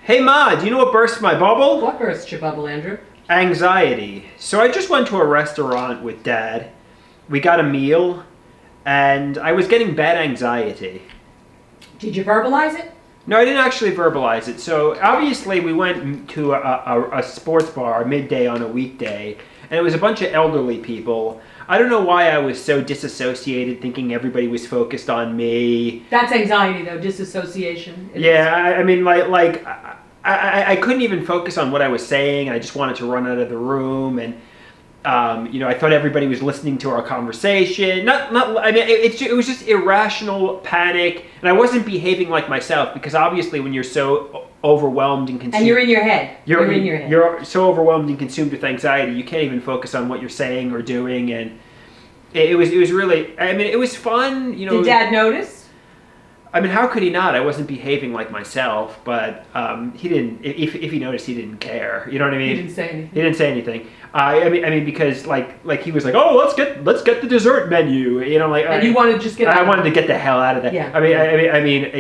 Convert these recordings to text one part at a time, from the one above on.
Hey Ma, do you know what burst my bubble? What bursts your bubble, Andrew? Anxiety. So I just went to a restaurant with Dad. We got a meal, and I was getting bad anxiety. Did you verbalize it? No, I didn't actually verbalize it. So obviously we went to a sports bar midday on a weekday, and it was a bunch of elderly people. I don't know why I was so disassociated, thinking everybody was focused on me. That's anxiety, though, disassociation. Yeah, I mean, I couldn't even focus on what I was saying. I just wanted to run out of the room, and I thought everybody was listening to our conversation. I mean, it was just irrational panic, and I wasn't behaving like myself because obviously, when you're so overwhelmed and consumed, and you're in your head. You're in your head. You're so overwhelmed and consumed with anxiety, you can't even focus on what you're saying or doing, and it was really. I mean, it was fun. Did Dad notice? I mean, how could he not? I wasn't behaving like myself, but he didn't. If he noticed, he didn't care. You know what I mean? He didn't say anything. He didn't say anything. I mean, because like he was like, oh, let's get the dessert menu. And you wanted to just get. I wanted to get the hell out of that. Yeah. I mean,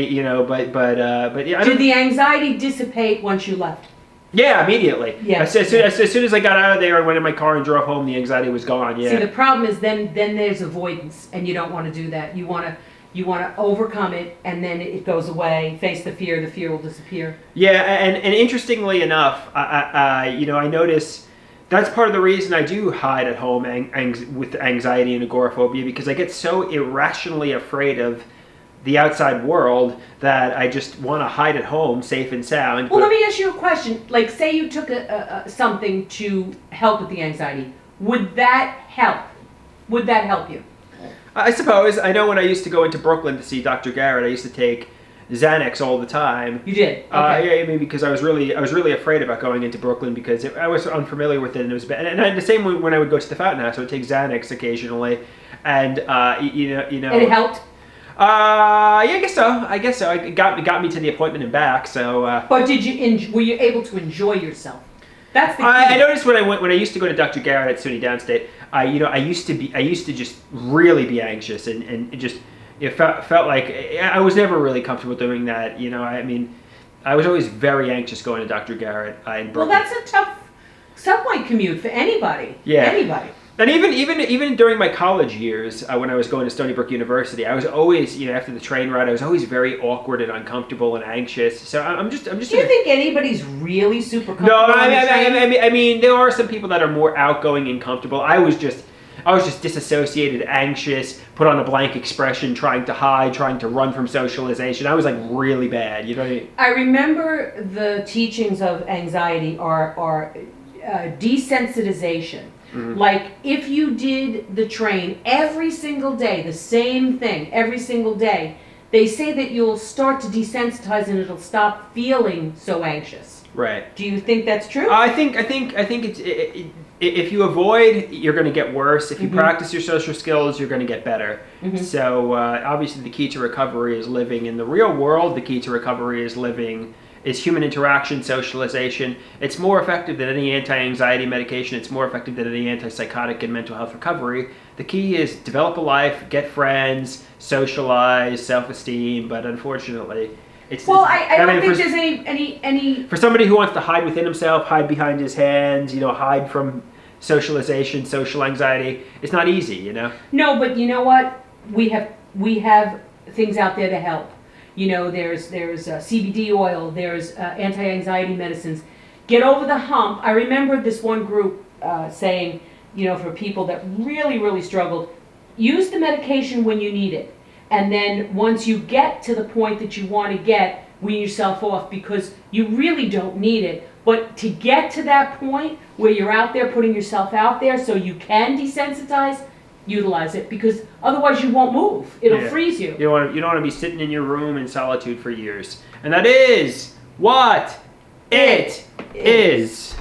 but yeah. Did the anxiety dissipate once you left? Yeah, immediately. Yeah. As soon as I got out of there and went in my car and drove home, the anxiety was gone. Yeah. See, the problem is then there's avoidance, and you don't want to do that. You want to overcome it, and then it goes away. Face the fear will disappear. Yeah, and interestingly enough, I notice that's part of the reason I do hide at home with anxiety and agoraphobia, because I get so irrationally afraid of the outside world that I just want to hide at home, safe and sound. Well, let me ask you a question. Like, say you took something to help with the anxiety. Would that help? Would that help you? I suppose. I know when I used to go into Brooklyn to see Dr. Garrett, I used to take Xanax all the time. You did? Okay. Yeah, I mean, because I was really afraid about going into Brooklyn because I was unfamiliar with it, and it was bad. And the same when I would go to the Fountain House, I would take Xanax occasionally, and And it helped? Yeah, I guess so. It got me to the appointment and back. So. But were you able to enjoy yourself? That's the key. I noticed when I used to go to Dr. Garrett at SUNY Downstate, I used to just really be anxious and just it felt like I was never really comfortable doing that. I mean, I was always very anxious going to Dr. Garrett in Brooklyn. Well, that's a tough subway commute for anybody. Yeah. Anybody. And even during my college years, when I was going to Stony Brook University, I was always, after the train ride, I was always very awkward and uncomfortable and anxious. So I'm just. Do you think anybody's really super comfortable? No, I mean, there are some people that are more outgoing and comfortable. I was just disassociated, anxious, put on a blank expression, trying to hide, trying to run from socialization. I was like really bad. You know what I mean? I remember the teachings of anxiety are desensitization. Mm-hmm. Like, if you did the train every single day, the same thing every single day, they say that you'll start to desensitize and it'll stop feeling so anxious. Right. Do you think that's true? I think it's if you avoid, you're going to get worse. If you Mm-hmm. practice your social skills, you're going to get better. Mm-hmm. So obviously, the key to recovery is living in the real world. The key to recovery is human interaction, socialization. It's more effective than any anti-anxiety medication. It's more effective than any antipsychotic and mental health recovery. The key is develop a life, get friends, socialize, self-esteem. But unfortunately, I don't think there's any. For somebody who wants to hide within himself, hide behind his hands, hide from socialization, social anxiety, it's not easy, No, but you know what? We have things out there to help. There's CBD oil, there's anti-anxiety medicines. Get over the hump. I remember this one group saying, for people that really, really struggled, use the medication when you need it. And then once you get to the point that you want to get, wean yourself off because you really don't need it. But to get to that point where you're out there putting yourself out there so you can desensitize, utilize it, because otherwise you won't move. It'll freeze you. You don't want to be sitting in your room in solitude for years. And that is what it is.